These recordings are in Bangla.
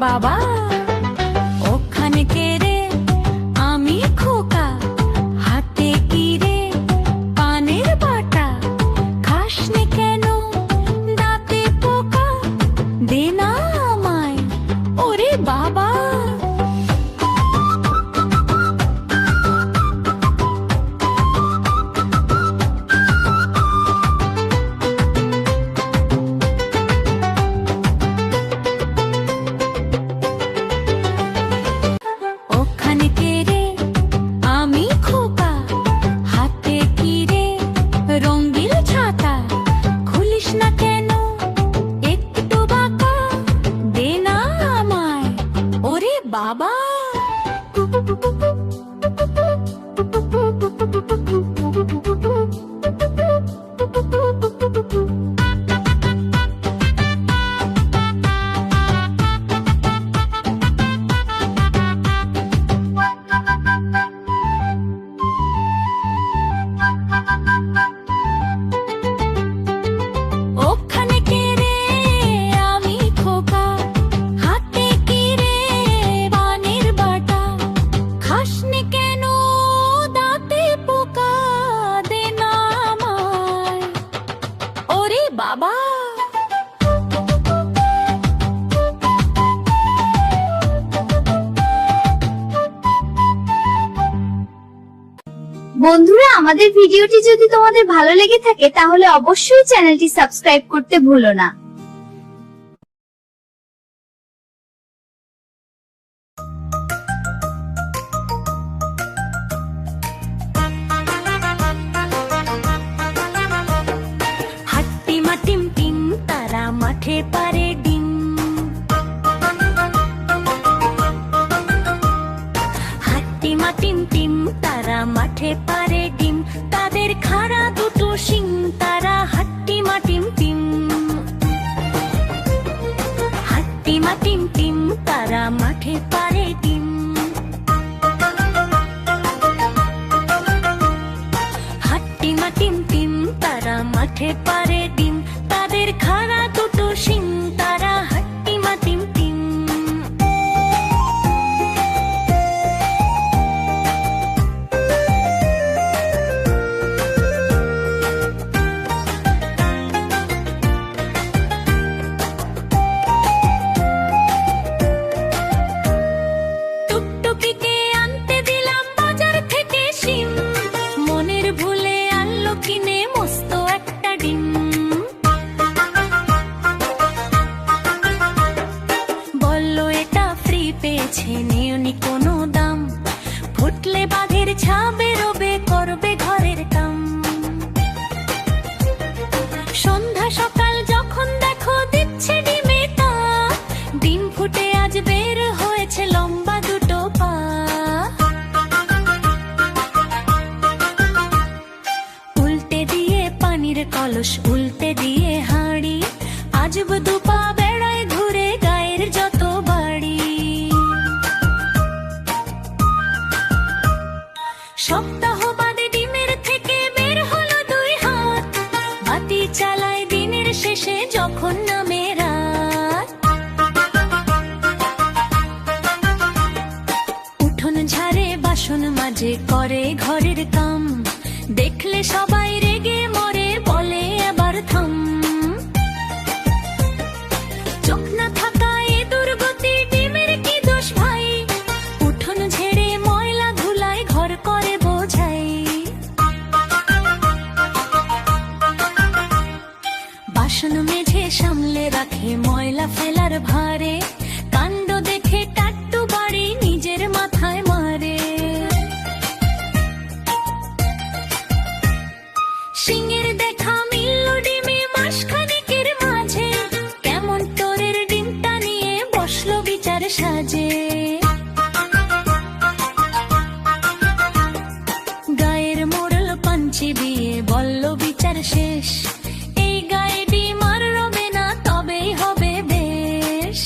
বাবা ওখানে কে রে, আমি খোকা, হাতে কি রে, পানের বাটা, খাসনে কেন, দাঁতে পোকা, দে না আমায়, ওরে বাবা। বাবা বাবা বন্ধুরা, আমাদের ভিডিওটি যদি তোমাদের ভালো লেগে থাকে তাহলে অবশ্যই চ্যানেলটি সাবস্ক্রাইব করতে ভুলো না। টিম টিম তারা মাঠে পারে ডিম, হাট্টিমা টিম টিম তারা মাঠে পারে ডিম, তাদের খাড়া দুটো শিং, তারা হাট্টিমা টিম টিম। হাট্টিমা টিম টিম তারা মাঠে পারে ডিম, হাট্টিমা টিম টিম তারা মাঠে পারে ডিম, তাদের খাড়া দুটো শিং, তারা হাট্টিমা টিম টিম। টুকটুকিকে আনতে দিলাম বাজার থেকে শিম, মনের ভুলে আনলো কিনে মস্ত একটা ডিম। বললো এটা ফ্রি পেয়েছে, নেওনি কোনো দাম, ফুটলে বাঘের ছা বেরোবে, করবে ঘরের কাম। সন্ধ্যা সকাল যখন দেখো দিচ্ছে ডিমে তা, ডিম ফুটে আজ বের হয়েছে লম্বা দুটো পা। উল্টে দিয়ে পানির কলস, উল্টে দিয়ে হাঁড়ি, আজব দুপা বেড়ায় ঘুরে গায়ের যত বাড়ি। সপ্তাহ বাদে ডিমের থেকে বের হলো দুই হাত, বাতি চালায় দিনের শেষে যখন নামে রাত। উঠোন ঝাড়ে বাসন মাজে, করে ঘরের কাম, দেখলে সবাই রেগে মরে, বলে আবার থাম। চোখ না থাকা এ দুর্গতি, ডিমের কি দোষ ভাই, উঠোন ঝেড়ে ময়লা ধুলায় ঘর করে বোঝাই। বাসন মেঝে সামলে রাখে ময়লা ফেলার ভারে, কাণ্ড দেখে টাট্টু বাড়ি নিজের মাথায় মারে। সিংহের দেখা মিলল ডিমে মাসখানেকের মাঝে, কেমন তোরের ডিমটা নিয়ে বসলো বিচার সাজে। গায়ের মোড়ল পাঞ্চি দিয়ে বলল বিচার শেষ, এই গায়ে ডিম আর রবে না, তবেই হবে বেশ।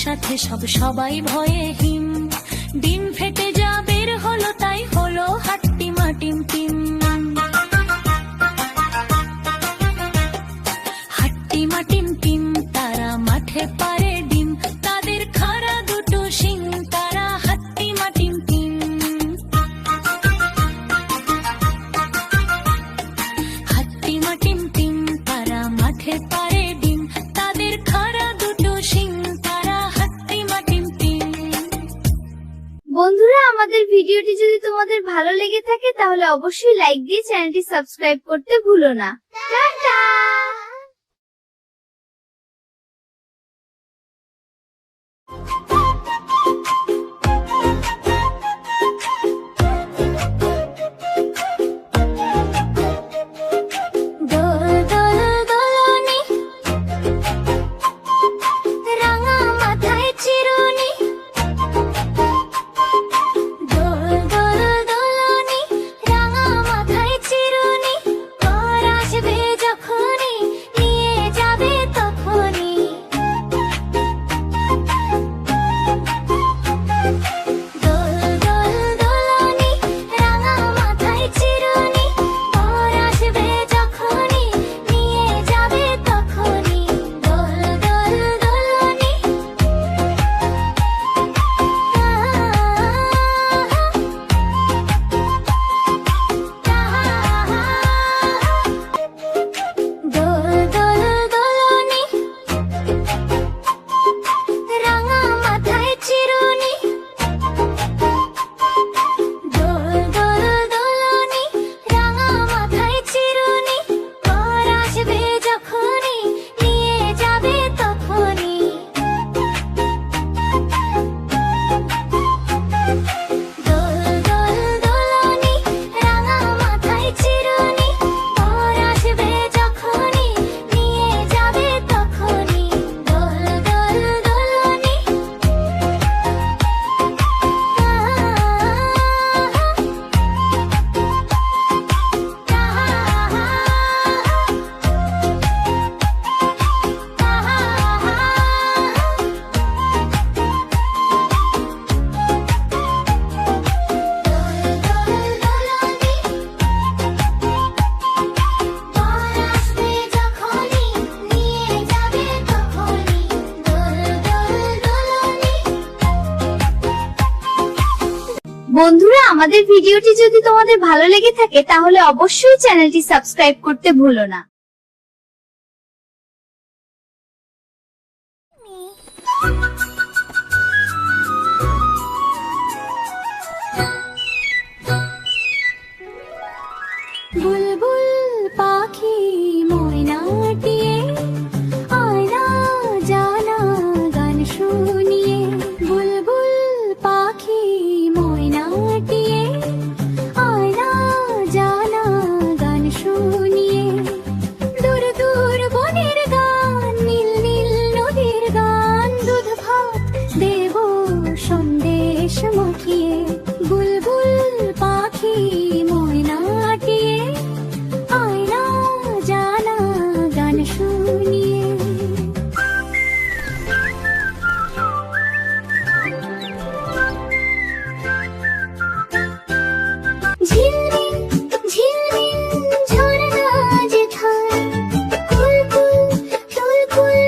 সাথে সব সবাই ভয়ে হিম। ডিম ফেটে যা বের হলো তাই হলো হাট্টিমা টিম টিম। হাট্টিমা টিম টিম তারা মাঠে পারে ডিম, তাদের খাড়া দুটো শিং, তারা হাট্টিমা টিম টিম। হাট্টিমা টিম টিম তারা মাঠে পারে ডিম, তাদের খাড়া দুটো শিং, তারা হাট্টিমা টিম টিম। বন্ধুরা, আমাদের ভিডিওটি যদি তোমাদের ভালো লেগে থাকে তাহলে অবশ্যই লাইক দিয়ে চ্যানেলটি সাবস্ক্রাইব করতে ভুলো না। টাটা। দোল দোল দোলনি, রাঙা মাথায় চিরুনি। দোল দোল দোলনি, রাঙা মাথায় চিরুনি। বর আসবে যখনই, নিয়ে যাবে তখনই। দোল দোল দোলনি, রাঙা মাথায় চিরুনি। বর আসবে যখনই, নিয়ে যাবে তখনই। দোল দোল দোলনি। দোল দোল দোলনি, রাঙা মাথায় চিরুনি। দোল দোল দোলনি, রাঙা মাথায় চিরুনি। বর আসবে যখনই, নিয়ে যাবে তখনই। দোল দোল দোলনি, রাঙা মাথায় চিরুনি। বর আসবে যখনই, নিয়ে যাবে তখনই। দোল দোল দোলনি। বন্ধুরা, আমাদের ভিডিওটি যদি তোমাদের ভালো লেগে থাকে তাহলে অবশ্যই চ্যানেলটি সাবস্ক্রাইব করতে ভুলো না। বুলবুল পাখি ময়নাটিয়ে, আয়না জানা গান শুনিয়ে। বুলবুল পাখি ময়নাটিয়ে, আয়না জানা গান শুনিয়ে। দূর দূর বনের গান, নীল নীল নদীর গান। দুধ ভাত দেব সন্দেশ মাখিয়ে। বুলবুল পাখি ময়নাটিয়ে, আয়না জানা গান শুনিয়ে। ঝিলমিল ঝিলমিল ঝরনা যেথায়, কুলকুল কুলকুল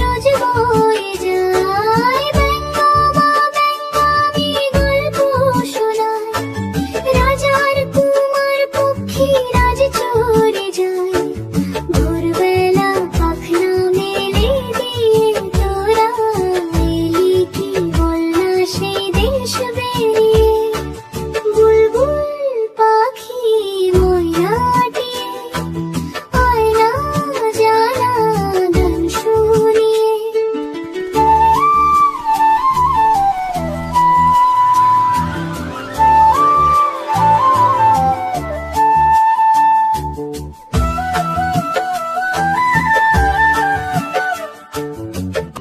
রোজ বয়ে যায়। ব্যঙ্গমা ব্যঙ্গামী গল্প শোনায়, রাজার কুমার পক্ষী রাজ চরে যায়। ভোরবেলা পাখনা মেলে দিয়ে তোরা এলি কি বল না সেই দেশ বেরিয়ে। বুলবুল পাখি ময়নাটিয়ে, আয়না জানা গান শুনিয়ে।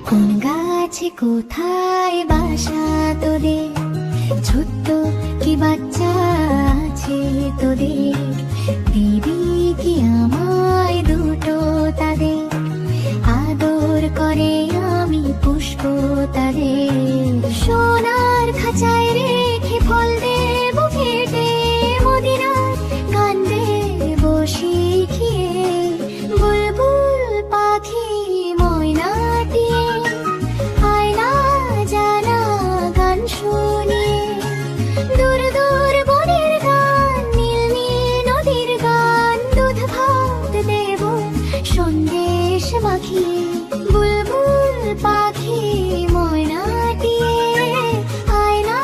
কোন গাছে কোথায় বাসা তোদের, ছোট্ট কি বাচ্চা আছে তোদের। দিবি কি আমায় দুটো তাদের, আদর করে আমি পুষ্প তারে সোনার খাঁচায় রেখে ফল দেব কেটে মদিনার গান দেব শিখিয়ে বুলবুল পাখি ময়নাটিয়ে আয়না জানা গান শুনিয়ে দূর দূর বনের গান নীল নীল নদীর গান দুধ ভাত দেব সন্দেশ মাখিয়ে বুলবুল পাখি ময়নাটিয়ে আয়না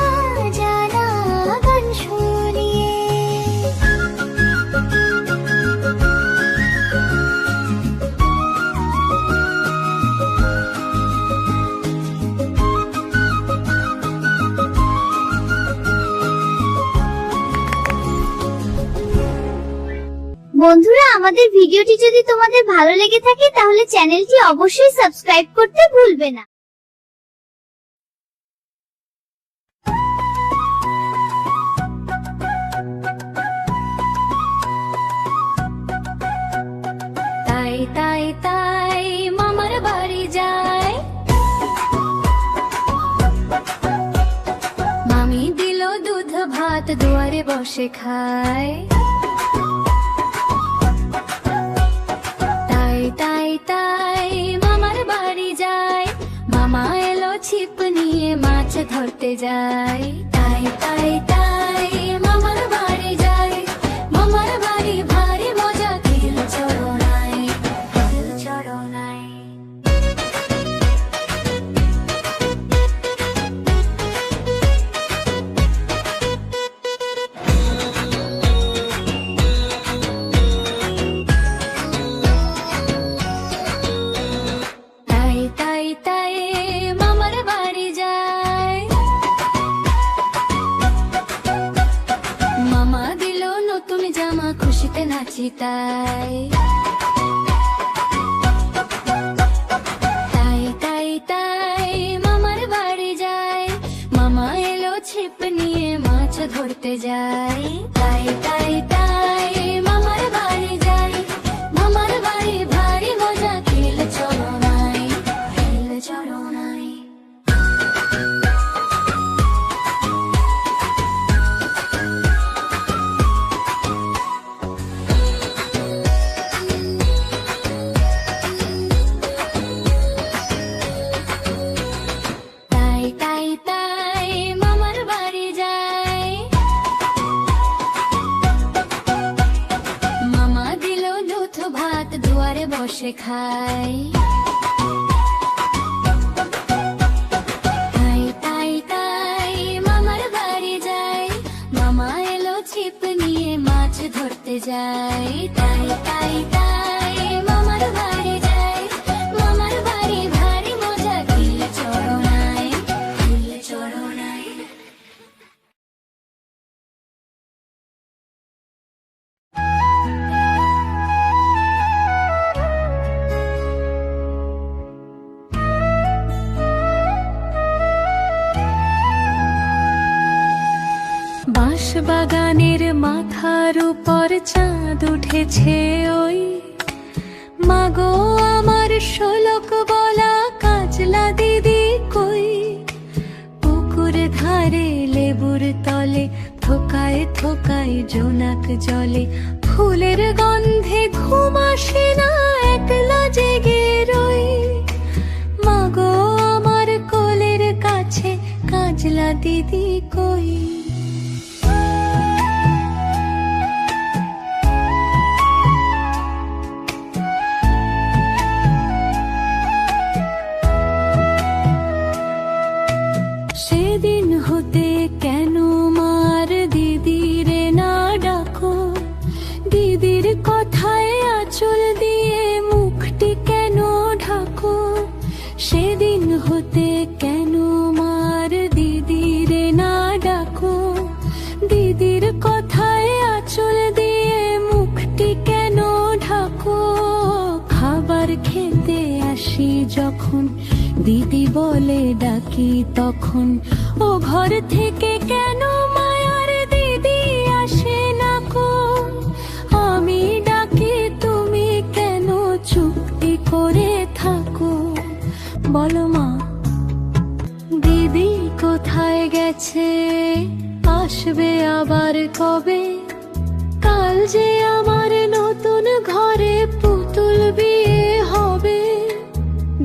জানা গান শুনিয়ে। বন্ধুরা, আমাদের ভিডিওটি যদি তোমাদের ভালো লেগে থাকে তাহলে চ্যানেলটি অবশ্যই সাবস্ক্রাইব করতে ভুলবে না। তাই তাই তাই মামার বাড়ি যায়, মামি দিল দুধ ভাত দুয়ারে বসে খায়। তাই তাই তাই মামার বাড়ি যায়, মামা এলো ছিপ নিয়ে মাছ ধরতে যায়। তাই তাই তাই মামার বাড়ি যায়, মামার বাড়ি ভারী মজা খিল চড়নায় খিল চড়নায়। তাই তাই তাই মামার বাড়ি যায়, মামা দিল নতুন জামা খুশিতে নাচি তাই। তাই তাই তাই মামার বাড়ি যায়, মামা এলো ছিপ নিয়ে মাছ ধরতে যায়। তাই তাই তাই মামার বাড়ি যায়, মামার বাড়ি ভারী মজা খিল চড়নায় খিল চড়নায়। তাই তাই তাই মামার বাড়ি যায়, মামা দিল দুধ ভাত দুয়ারে বসে খায়। তাই তাই তাই মামার বাড়ি যায়, মামা এলো ছিপ নিয়ে মাছ ধরতে যায়। তাই তাই তাই মামার বাড়ি যায়, মামার বাড়ি ভারী মজা খিল চড়নায় খিল চড়নায়। বাঁশ বাগানের মাথার উপর চাঁদ উঠেছে ওই, মাগো আমার শোলক বলা কাজলা দিদি কই। পুকুর ধারে লেবুর তলে থোকায় থোকায় জোনাক জলে, ফুলের গন্ধে ঘুম আসে না একলা জেগে রই। মাগো আমার কোলের কাছে কাজলা দিদি কই। সেদিন হতে কেন মার দিদিরে না ডাকো, দিদির কথায় আঁচল দিয়ে মুখটি কেন ঢাকো। সেদিন হতে কেন মার দিদিরে না ডাকো, দিদির কথায় আঁচল দিয়ে মুখটি কেন ঢাকো। খাবার খেতে আসি যখন দিদি বলে ডাকি তখন, ও ঘর থেকে কেন মায়ার দিদি আসে না কো। আমি ডাকি তুমি কেন চুপটি করে থাকো, বলো মা, দিদি কোথায় গেছে, আসবে আবার কবে? কাল যে আমার নতুন ঘরে পুতুল বিয়ে হবে।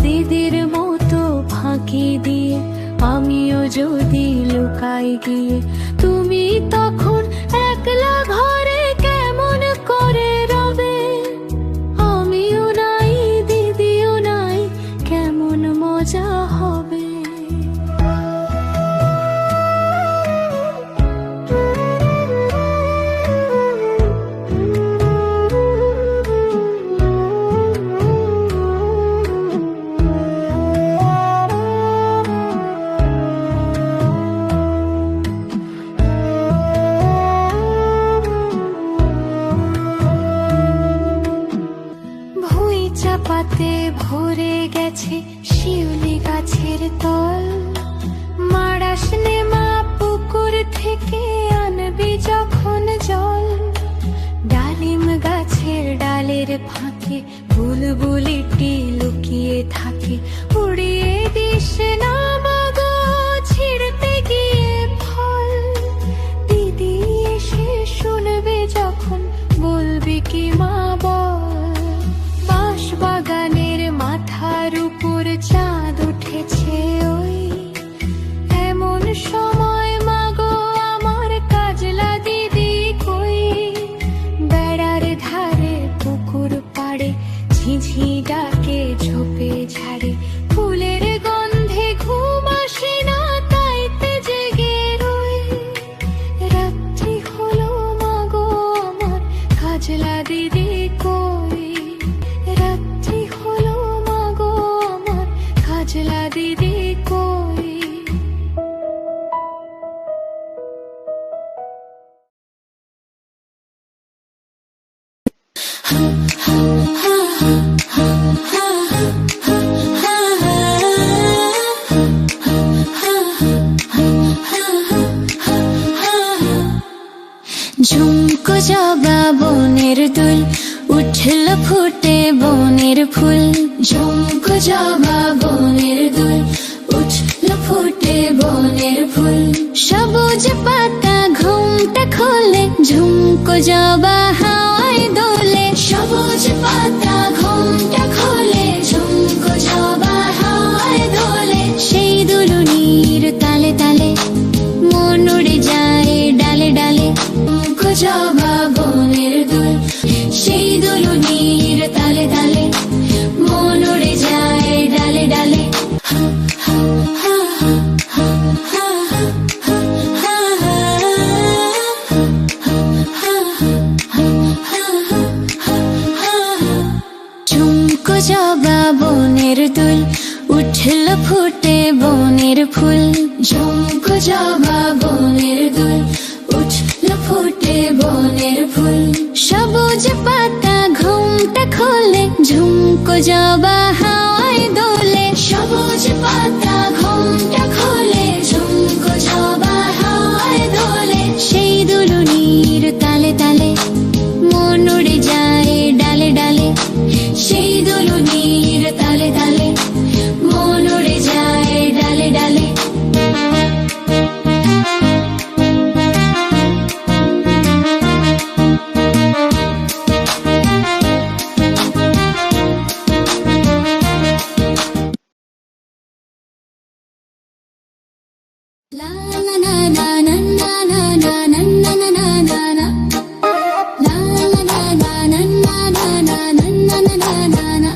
দিদির মতো ফাঁকি দিয়ে আমিও যদি লুকাই গিয়ে, তুমি তখন একলা ঘরে কেমন করে রবে? আমিও নাই দিদিও নাই, কেমন মজা হবে। পাতে ভরে গেছে শিউলি গাছের তল, মারাস নে মা পুকুর থেকে আনবি যখন জল। ডালিম গাছের ডালের ফাঁকে বুলবুলিটি লুকিয়ে থাকে, উড়িয়ে দিস না মাগো ছিঁড়তে গিয়ে ফল। দিদি এসে শুনবে যখন বলবি কি মা বল? বাগানের মাথার উপর চাঁদ উঠেছে ওই, এমন সময় মাগো আমার কাজলা দিদি কই? বেড়ার ধারে পুকুর পাড়ে ঝিঝি ডাকে ঝোপে ঝাড়ে, ফুলের গন্ধে ঘুম আসে না তাইতে জেগে রই। রাত্রি হলো মাগো আমার কাজলা দিদি কই? রাত্রি হলো মাগো আমার কাজলা দিদি কই? ঝুমকো জবা বনের দুল, উঠল ফুটে বনের ফুল। ঝুমকো জবা বনের দুল, উঠল ফুটে বনের ফুল। সবুজ পাতা ঘুমটা খোলে, ঝুমকো জবা হাওয়ায় দোলে। সবুজ পাতা ঘুমটা খোলে, ঝুমকো জবা হাওয়ায় দোলে। সেই দুলুনির তালে তালে মন উড়ে যায় ডালে ডালে। ঝুমকো জবা বনের দুল, সেই দুলুনির তালে তালে মন উড়ে যায় ডালে ডালে। ঝুমকো জবা বনের দুল, উঠল ফুটে বনের ফুল। ঝুমকো জবা বনের দুল, উঠল ফুটে বনের ফুল। সবুজ পাতা ঘুমটা খোলে, ঝুমকো জবা হাওয়ায় দোলে। সবুজ পাতা ঘুমটা খোলে, ঝুমকো জবা হাওয়ায় দোলে। সেই দুলুনির তালে তালে মন উড়ে যায় ডালে ডালে। সেই দুলুনির তালে তালে মন উড়ে যায় ডালে ডালে। La la la la la la la la la la la la la la. La la la la la la la la la la la la.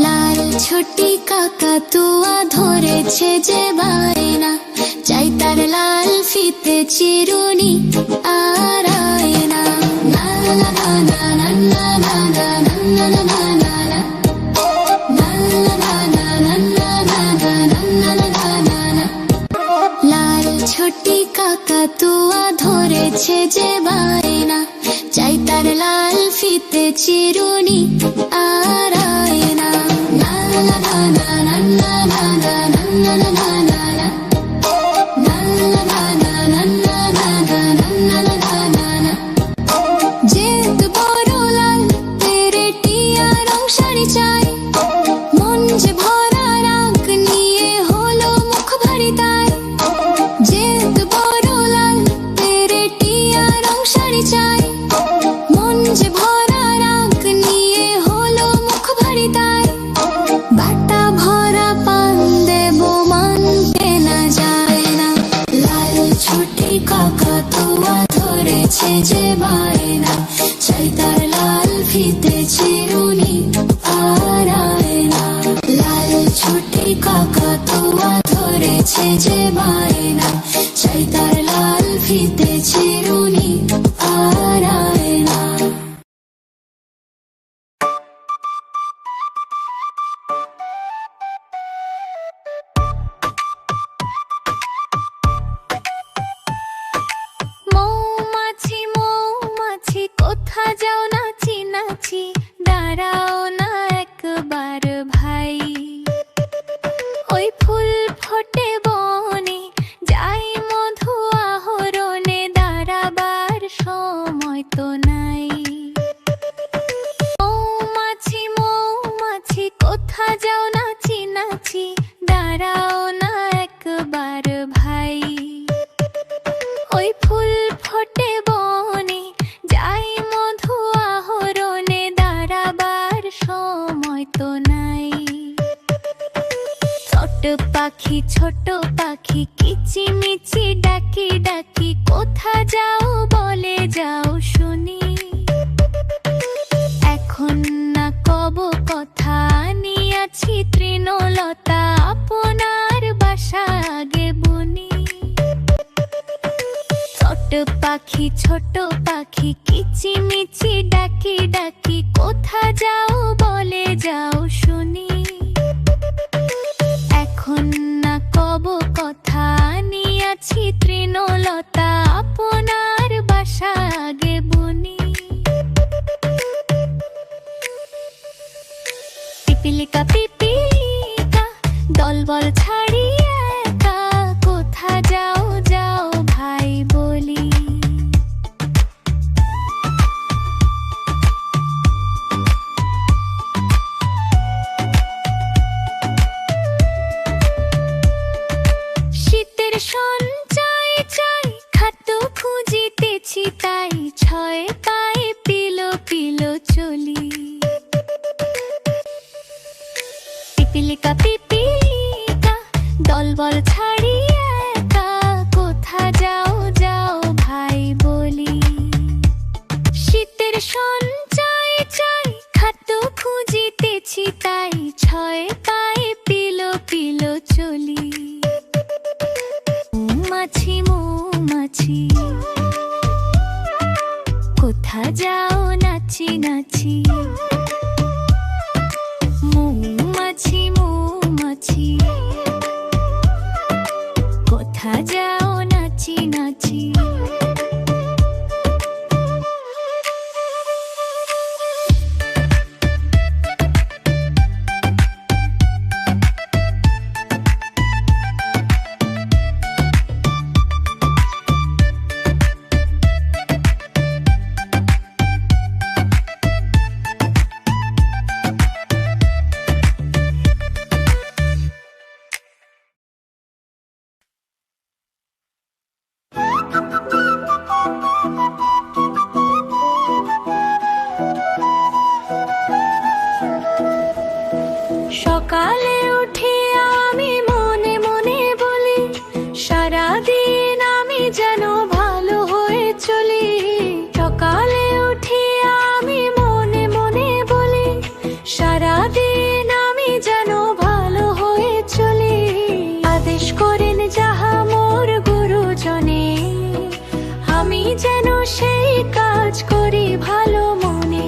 লাল ছোটি কাকাতুয়া ধরেছে যে বায়না, চাই তার লাল ফিতে চিরুনি আর আয়না। La la la la la la la la la la la la la. La la la la la la la la la la la la. লাল ছোটি কাকাতুয়া ধরেছে যে বায়না, চাই তার লাল ফিতে চিরুনি আর আয়না। লা লা লা লা লা লা লা লা লা লা লা লা লা। লা লা লা লা লা লা লা লা লা লা লা লা। যেত বড় লাল পেরেটিয়া রং শাড়ি চাই, মন যে ভরা যে বায়না, চাই তার লাল ফিতে চিরুনি আর আয়না। লাল ছুটি কাকাতুয়া ধরেছে যে বায়না, চাই তার লাল ফিতে চিরুনি আর আয়না। মৌমাছি মৌমাছি কোথা যাও নাচি নাচি, দাঁড়াও না একবার ভাই। ওই ফুল ফোটে বনে, যাই মধু আহরণে, দাঁড়াবার সময় তো নাই। মৌমাছি মৌমাছি কোথা যাও নাচি নাচি, দাঁড়াও না একবার ভাই। ওই ফুল ফোটে বনে, যাই মধু আহরণে, দাঁড়াবার সময় তো নাই। ছোট পাখি কিচিমিচি ডাকি ডাকি, কোথা যাও বলে যাও শুনি। এখন না কব কথা, নিয়াছি তৃণলতা, আপনার বাসা আগে বুনি। ছোট পাখি কিচিমিচি ডাকি ডাকি, কোথা যাও বলে যাও শুনি। এখন না কব কথা, নিয়াছি তৃণলতা, আপনার বাসা আগে বুনি। পিপিলিকা পিপিলিকা দলবল ছাড়ি একা, কোথা যাও যাও ভাই বলি। শীতের সঞ্চয় চাই, খাদ্য খুঁজিতেছি তাই, ছয় পায়ে পিলো পিলো চলি। পিপিলিকা পিপিলিকা দলবল ছাড়ি একা, কোথা যাও যাও ভাই বলি। শীতের সঞ্চয় চাই, খাদ্য খুঁজিতেছি তাই, ছয় পায়ে পিলো পিলো চলি। মৌমাছি মৌমাছি কোথা যাও নাচি নাচি। মৌমাছি মৌমাছি কোথা যাও নাচি নাচি। সকালে উঠে আমি মনে মনে বলি, সারাদিন আমি যেন ভালো হয়ে চলি। সকালে উঠে আমি মনে মনে বলি, সারাদিন আমি যেন ভালো হয়ে চলি। আদেশ করেন যাহা মোর গুরুজনে, আমি যেন সেই কাজ করি ভালো মনে।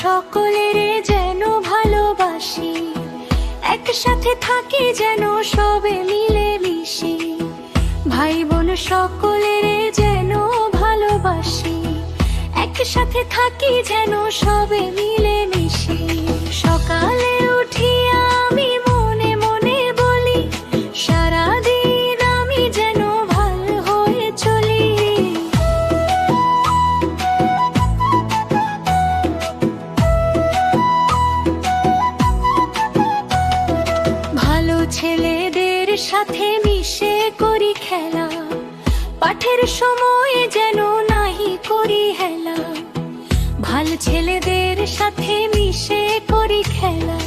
সকলের যেন ভালোবাসি, একসাথে থাকি যেন সবে মিলে মিশি। ভাই বোন সকলের যেন ভালোবাসি, একসাথে থাকি যেন সবে মিলে মিশি। সকালে উঠি আমি মনে মনে বলি, সারাদিন আমি যেন ভালো হয়ে চলি। ছেলেদের সাথে মিশে করি খেলা, পাঠের সময় যেন নাহি করি হেলা। ভাল ছেলেদের সাথে মিশে করি খেলা,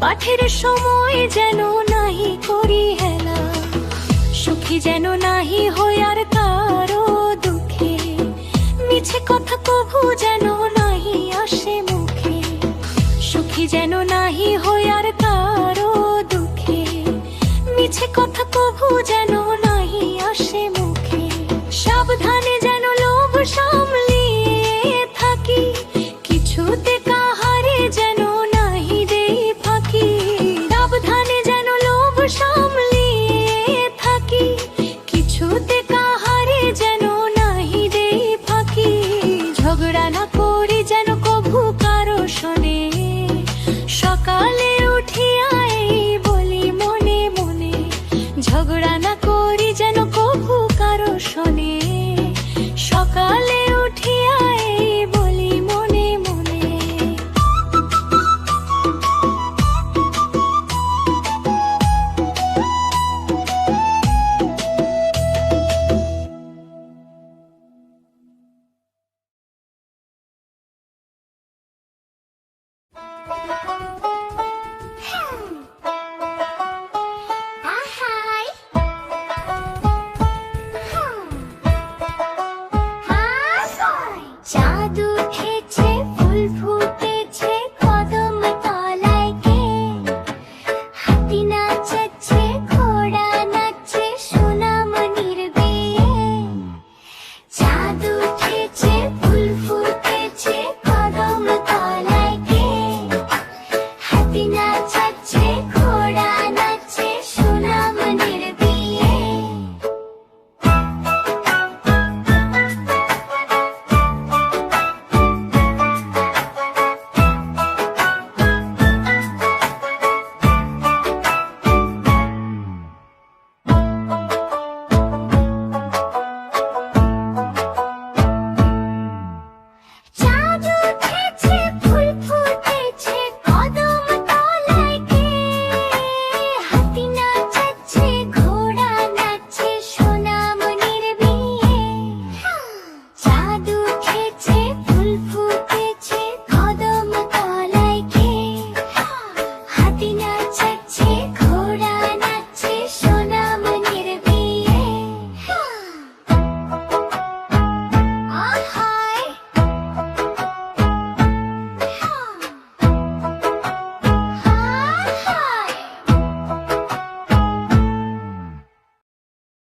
পাঠের সময় যেন নাহি করি হেলা, সুখী যেন নাহি হই আর কারো দুঃখে, মিছে কথা কভু যেন নাহি আসে মুখে, সুখী যেন নাহি হই আর কারো দুঃখে, মিছে কথা কভু যেন